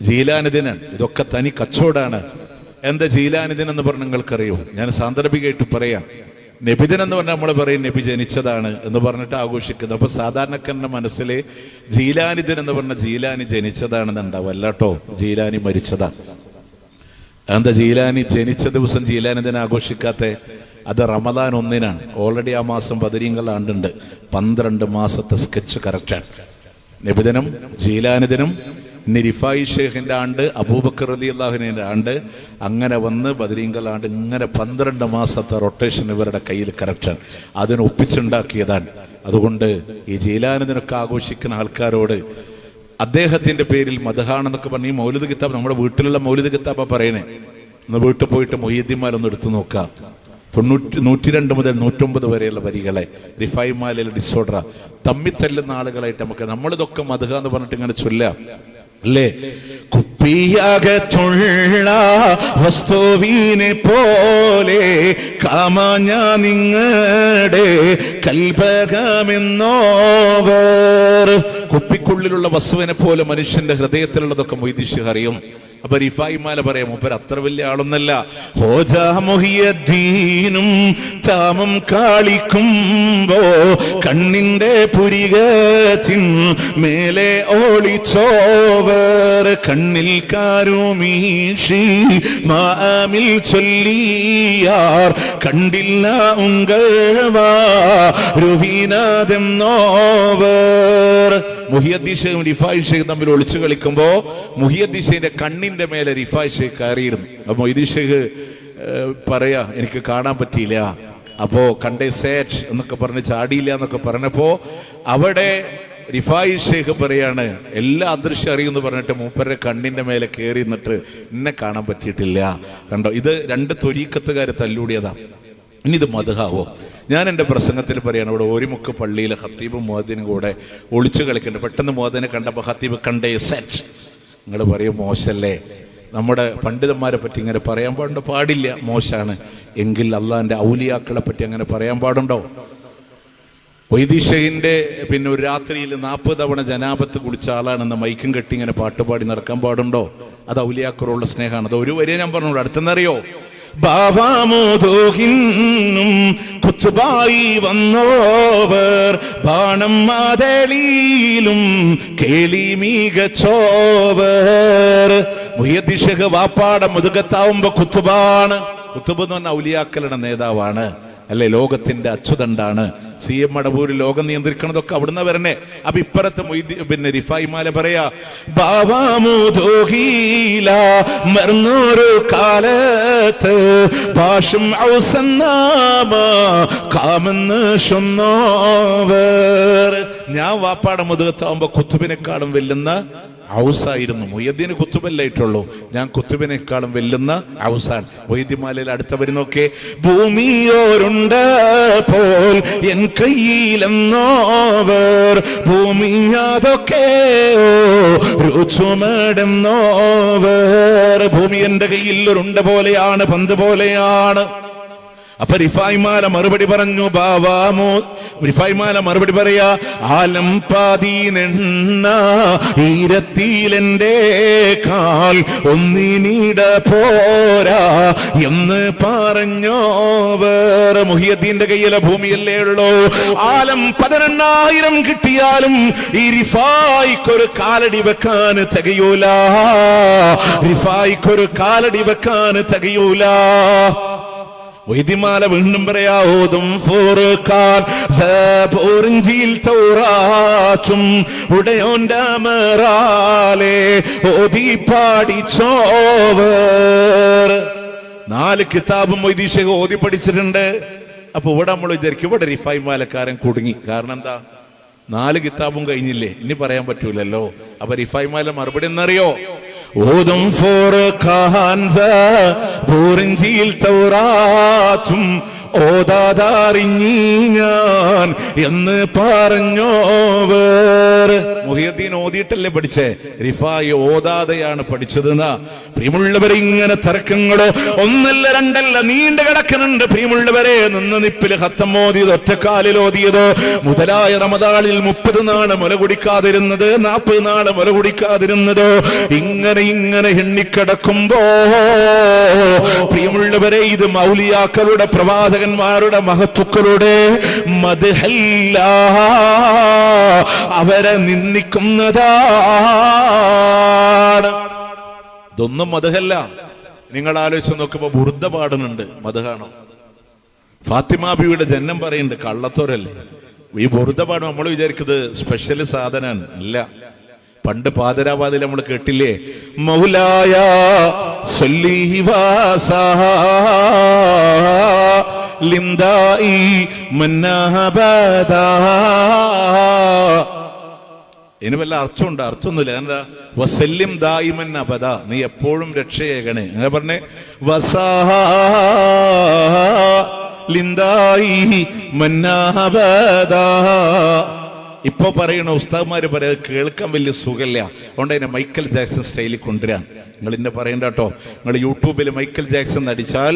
ജീലാനിദിനാണ്. ഇതൊക്കെ തനി കച്ചവടാണ്. എന്താ ജീലാനിദിൻ എന്ന് പറഞ്ഞ് നിങ്ങൾക്കറിയോ? ഞാൻ സാന്ദർഭികമായിട്ട് പറയാം. നബിദിൻ എന്ന് പറഞ്ഞാൽ നമ്മൾ പറയും നബി ജനിച്ചതാണ് എന്ന് പറഞ്ഞിട്ട് ആഘോഷിക്കുന്നത്. അപ്പൊ സാധാരണക്കാരന്റെ മനസ്സിൽ ജീലാനിദിൻ എന്ന് പറഞ്ഞ ജീലാനി ജനിച്ചതാണെന്നുണ്ടാവും. അല്ലാട്ടോ, ജീലാനി മരിച്ചതാ. എന്താ ജീലാനി ജനിച്ച ദിവസം ജീലാനിദിൻ ആഘോഷിക്കാത്ത? അത് റമദാൻ 1-നാണ്. ഓൾറെഡി ആ മാസം ബദരീങ്ങൾ ആണ്ടുണ്ട്. 12 മാസത്തെ സ്കെച്ച് കറക്റ്റാണ്. നബിദിനും ജീലാനിദിനും ഇനി റിഫായി ഷേഖിന്റെ ആണ്ട്, അബൂബക്കർ റളിയല്ലാഹുവിന്റെ ആണ്ട്, അങ്ങനെ വന്ന് ബദരീങ്കൽ ആണ്ട്, ഇങ്ങനെ 12 മാസത്തെ റൊട്ടേഷൻ ഇവരുടെ കയ്യിൽ കറക്റ്റാണ്. അതിന് ഒപ്പിച്ചുണ്ടാക്കിയതാണ്. അതുകൊണ്ട് ഈ ജീലാനിദിനൊക്കെ ആഘോഷിക്കുന്ന ആൾക്കാരോട് അദ്ദേഹത്തിന്റെ പേരിൽ മദ്ഹാണെന്നൊക്കെ പറഞ്ഞ് ഈ മൗലിദ് കിതാബ്, നമ്മുടെ വീട്ടിലുള്ള മൗലിദ് കിതാബാ പറയണേ. ഒന്ന് വീട്ടിൽ പോയിട്ട് മുഹ്യിദ്ദീൻമാലൊന്ന് എടുത്തു നോക്കാം. 102 മുതൽ 109 വരെയുള്ള വരികളെ റിഫായിമാലയിൽ ഡിസോർഡർ തമ്മിത്തല്ലുന്ന ആളുകളായിട്ട് നമ്മളിതൊക്കെ മദ്ഹ എന്ന് പറഞ്ഞിട്ട് ഇങ്ങനെ ചൊല്ലാം അല്ലേ? കുപ്പിയകത്തുള്ള വസ്തുവിനെ പോലെ കാമാഞ്ഞ നിങ്ങളുടെ കൽപകമെന്നോവർ. കുപ്പിക്കുള്ളിലുള്ള വസ്തുവിനെ പോലെ മനുഷ്യന്റെ ഹൃദയത്തിലുള്ളതൊക്കെ മൊയ്തീൻ അറിയും. അപ്പൊ റിഫായിമാല പറയാം, മൂപ്പർ അത്ര വലിയ ആളൊന്നല്ല. ഹോജാ മുഹിയുദ്ദീനും താമം കാളിക്കുമ്പോ കണ്ണിന്റെ പുരികത്തിൻ മേലെ ഓളിച്ചോവർ. കണ്ണിൽ കാരുമീഷി മാമിൽ ചൊല്ലിയാർ കണ്ടില്ല ഉങ്കൾവാരുവീനാതെന്നോവർ. മുഹിയുദ്ദീൻ ഷേഖും റിഫായി ഷേഖ് തമ്മിൽ ഒളിച്ചു കളിക്കുമ്പോ മുഹിയുദ്ദീൻ ഷേഖിന്റെ കണ്ണിന്റെ മേലെ റിഫായി ഷേഖ് കയറിയിരുന്നു. അപ്പൊ മൊയ്തീൻ ഷേഖ് പറയാ, എനിക്ക് കാണാൻ പറ്റിയില്ല. അപ്പോ കണ്ടേ സേറ്റ് എന്നൊക്കെ പറഞ്ഞ് ചാടിയില്ല എന്നൊക്കെ പറഞ്ഞപ്പോ അവിടെ റിഫായി ഷേഖ് പറയാണ്, എല്ലാ അദൃശ്യം അറിയുമെന്ന് പറഞ്ഞിട്ട് മൂപ്പരുടെ കണ്ണിന്റെ മേലെ കയറി നിന്നിട്ട് എന്നെ കാണാൻ പറ്റിയിട്ടില്ല. കണ്ടോ, ഇത് 2 തൊരീക്കത്തുകാര് തല്ലൂടിയതാ. ഇനി ഇത് മദ്ഹാവോ? ഞാൻ എൻ്റെ പ്രസംഗത്തിൽ പറയാണ്, ഇവിടെ ഓരിമുക്ക് പള്ളിയിലെ ഖത്തീബും മുഅദ്ദിനും കൂടെ ഒളിച്ചു കളിക്കുന്നുണ്ട്. പെട്ടെന്ന് മുഅദ്ദിനെ കണ്ടപ്പോൾ ഖത്തീബ് കണ്ടേ സെറ്റ്. നിങ്ങൾ പറയും മോശല്ലേ? നമ്മുടെ പണ്ഡിതന്മാരെ പറ്റി ഇങ്ങനെ പറയാൻ പാടില്ല, മോശമാണ്. എങ്കിൽ അള്ളാഹിന്റെ ഔലിയാക്കളെ പറ്റി അങ്ങനെ പറയാൻ പാടുണ്ടോ? മൊയ്തീൻ ഷേഖിന്റെ പിന്നെ ഒരു രാത്രിയിൽ 40 തവണ ജനാബത്ത് കുളിച്ച ആളാണെന്ന് മൈക്കും കെട്ടി ഇങ്ങനെ പാട്ടുപാടി നടക്കാൻ പാടുണ്ടോ? അത് ഔലിയാക്കളുള്ള സ്നേഹമാണ്. അത് ഒരു വരിയെ ഞാൻ പറഞ്ഞോളൂ. അടുത്തെന്നറിയോ? ബാവാമോദോഹിന്നും കുത്തുബായി വന്നോവർ ബാണം മാതളിയിലും കേളി മികച്ചോവർ. മുഹ്യിദ്ദീൻ ഷേഖ് വാപ്പാടെ മുതുകത്താവുമ്പോ കുത്തുബാണ്. കുത്തുബ് എന്ന് പറഞ്ഞ ഔലിയാക്കളുടെ നേതാവാണ് അല്ലെ? ലോകത്തിന്റെ അച്ചുതണ്ടാണ്. CM മടവൂര് ലോകം നിയന്ത്രിക്കണതൊക്കെ അവിടുന്ന് വരണേ. അപ്പൊ ഇപ്പുറത്ത് പിന്നെ റിഫായിമാല പറയാ, ബാവാമൂതോഹീല മർന്നൊരു കാലത്ത് ഭാഷം ഔസന്നാമ കാമെന്ന് ചൊന്നോവർ. ഞാൻ വാപ്പാടെ മുതുകത്താവുമ്പോ കുത്തുബിനെക്കാളും വെല്ലുന്ന ഔസായിരുന്നു. മുഹ്യിദ്ദീന് കുത്തുബല്ലായിട്ടുള്ളൂ, ഞാൻ കുത്തുബിനേക്കാളും വെല്ലുന്ന ഔസാൻ. മൊയ്തീൻമാലയിൽ അടുത്ത വരുന്നൊക്കെ, ഭൂമിയോരുണ്ട് പോൽ എൻ കയ്യിലെന്നോവർ ഭൂമി അതൊക്കെ രുചുമടുന്നോവർ. ഭൂമി എന്റെ കയ്യിൽ ഒരുണ്ട പോലെയാണ്, പന്ത് പോലെയാണ്. അപ്പൊ റിഫായിമാല മറുപടി പറഞ്ഞു, റിഫായിമാല മറുപടി പറയാ, ആലം പാതീനെണ്ണ ഈരത്തിലെന്റെ കാൽ ഒന്നിനിട പോരാ എന്ന് പറഞ്ഞോവർ. മുഹ്യിദ്ദീന്റെ കയ്യിലെ ഭൂമിയല്ലേ ഉള്ളൂ. ആലം 18,000 കിട്ടിയാലും ഈ റിഫായിക്കൊരു കാലടി വെക്കാൻ തികയൂല. റിഫായിക്കൊരു കാലടി വെക്കാൻ തികയൂല. മൊയ്തീൻമാല വീണ്ടും പറയാ, ഓതും ഫുർഖാൻ സബൂറിഞ്ചിൽ തൗറാത്തും ഉടയോന്റെ മറാലെ ഓതി പാടിച്ചോവർ. 4 കിതാബും മൊയ്തീൻ ഷേഖ് ഓതി പഠിച്ചിട്ടുണ്ട്. അപ്പൊ ഇവിടെ നമ്മൾ വിചാരിക്കും ഇവിടെ റിഫായിമാലക്കാരൻ കുടുങ്ങി. കാരണം എന്താ? 4 കിതാബും കഴിഞ്ഞില്ലേ, ഇനി പറയാൻ പറ്റൂലല്ലോ. അപ്പൊ റിഫായിമാല മറുപടി എന്നറിയോ? ഓതും ഫുർഖാൻ സബൂറിഞ്ചിൽ തൗറാത്തും ഓതാതറിഞ്ഞീ ഞാൻ എന്ന് പറഞ്ഞോവർ. മുഹിയുദ്ദീൻ ഓതിയിട്ടല്ലേ പഠിച്ചേ, റിഫായി ഓതാതെയാണ് പഠിച്ചതെന്നാ. പ്രിയമുള്ളവരെ, ഇങ്ങനെ തർക്കങ്ങളോ ഒന്നല്ല രണ്ടല്ല നീണ്ടു കിടക്കുന്നുണ്ട്. പ്രിയമുള്ളവരെ, നിന്ന് നിപ്പില് ഖത്തം ഓതിയത്, ഒറ്റക്കാലിൽ ഓതിയതോ, മുതലായ റമദാനിൽ 30 നാള് മുല കുടിക്കാതിരുന്നത്, 40 നാള് മുല കുടിക്കാതിരുന്നതോ, ഇങ്ങനെ ഇങ്ങനെ എണ്ണിക്കിടക്കുമ്പോ പ്രിയമുള്ളവരെ, ഇത് മൗലിയാക്കളുടെ, പ്രവാചകന്മാരുടെ, മഹത്തുക്കളുടെ മദ്ഹല്ല, അവരെ നിന്ദിക്കുന്നതാണ്. ഇതൊന്നും മദ്ഹല്ല. നിങ്ങൾ ആലോചിച്ച് നോക്കുമ്പോ ബുർദ പാടുന്നുണ്ട്, മദ്ഹാണോ? ഫാത്തിമ ബീവിയുടെ ജന്മം പറയുന്നുണ്ട്, കള്ളത്തോരല്ലേ? ഈ ബുർദ പാടും നമ്മൾ വിചാരിക്കുന്നത് സ്പെഷ്യൽ സാധനമാണ്. ഇല്ല. പണ്ട് പാതിരാവാതിൽ നമ്മൾ കേട്ടില്ലേ, മൗലായ സല്ലി ലിംദായി മന്നഹബദാ. ഇതിന് വല്ല അർത്ഥമുണ്ട്? അർത്ഥമൊന്നുമില്ല. എന്താ? വസല്ലിം ദായിമൻ അബദ, നീ എപ്പോഴും രക്ഷയേകണേ. അങ്ങനെ പറഞ്ഞേ, വസാ ലിംദായി മന്നഹബദാ. ഇപ്പൊ പറയണ ഉസ്താദ്മാര് പറയാം, കേൾക്കാൻ വലിയ സുഖമില്ല, അതുകൊണ്ട് അതിനെ മൈക്കൽ ജാക്സൺ സ്റ്റൈലിൽ കൊണ്ടുവരാൻ. നിങ്ങൾ ഇന്നെ പറയണ്ട കേട്ടോ. നിങ്ങൾ യൂട്യൂബിൽ മൈക്കൽ ജാക്സൺ അടിച്ചാൽ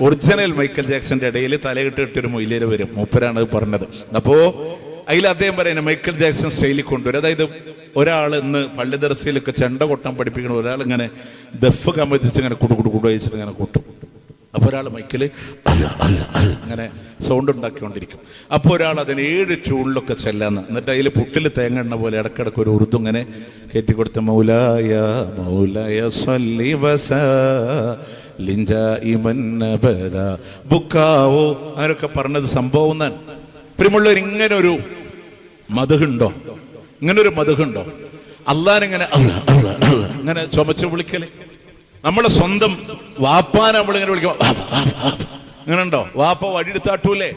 ഒറിജിനൽ മൈക്കൽ ജാക്സന്റെ ഇടയിൽ തലയിട്ടിട്ടൊരു മൊയിലേര് വരും. മൂപ്പരാണ് അത് പറഞ്ഞത്. അപ്പോ അതിൽ അദ്ദേഹം പറയുന്നത് മൈക്കൽ ജാക്സൺ സ്റ്റൈലിൽ കൊണ്ടുവരും. അതായത് ഒരാൾ ഇന്ന് പള്ളി ദർസിലൊക്കെ ചെണ്ട കൊട്ടാൻ പഠിപ്പിക്കണം, ഒരാൾ ഇങ്ങനെ ദഫ് കമ്പത്തിച്ച് ഇങ്ങനെ കുടു വെച്ചിട്ട് ഇങ്ങനെ കൂട്ടും. അപ്പോൾ ഒരാൾ മൈക്കില് അങ്ങനെ സൗണ്ട് ഉണ്ടാക്കിക്കൊണ്ടിരിക്കും. അപ്പോൾ ഒരാൾ അതിന് 7 ട്യൂണിലൊക്കെ ചെല്ലാന്ന്, എന്നിട്ട് അതിൽ പുട്ടിൽ തേങ്ങ എണ്ണ പോലെ ഇടക്കിടക്ക് ഒരു ഉറുദു ഇങ്ങനെ കയറ്റിക്കൊടുത്ത് മൗലായ മൗലായ സല്ലി വസല്ലിം ദായിമൻ അബദാ ബുക്കാവോ അങ്ങനെയൊക്കെ പറഞ്ഞത് സംഭവം തന്നെ. പ്രിയമുള്ളവർ, ഇങ്ങനൊരു മദ്ഹുണ്ടോ? ഇങ്ങനൊരു മദ്ഹുണ്ടോ? അള്ളാഹിനെങ്ങനെ ഇങ്ങനെ ചുമച്ച് വിളിക്കല്? നമ്മളെ സ്വന്തം വാപ്പാനെ നമ്മളിങ്ങനെ വിളിക്കുമ്പോ അങ്ങനെ ഉണ്ടോ? വാപ്പ വഴിയെടുത്താട്ടൂലേ?